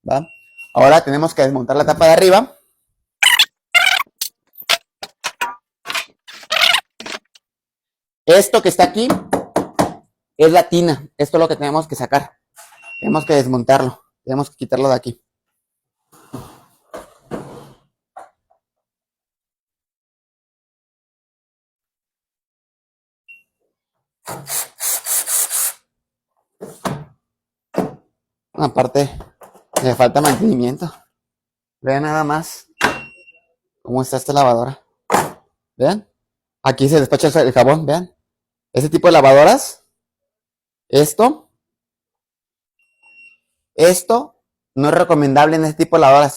¿va? Ahora tenemos que desmontar la tapa de arriba. Esto que está aquí es la tina. Esto es lo que tenemos que sacar. Tenemos que desmontarlo. Tenemos que quitarlo de aquí. Aparte, le falta mantenimiento. Vean nada más cómo está esta lavadora. Vean. Aquí se despacha el jabón, vean. Ese tipo de lavadoras. Esto no es recomendable en este tipo de lavadoras.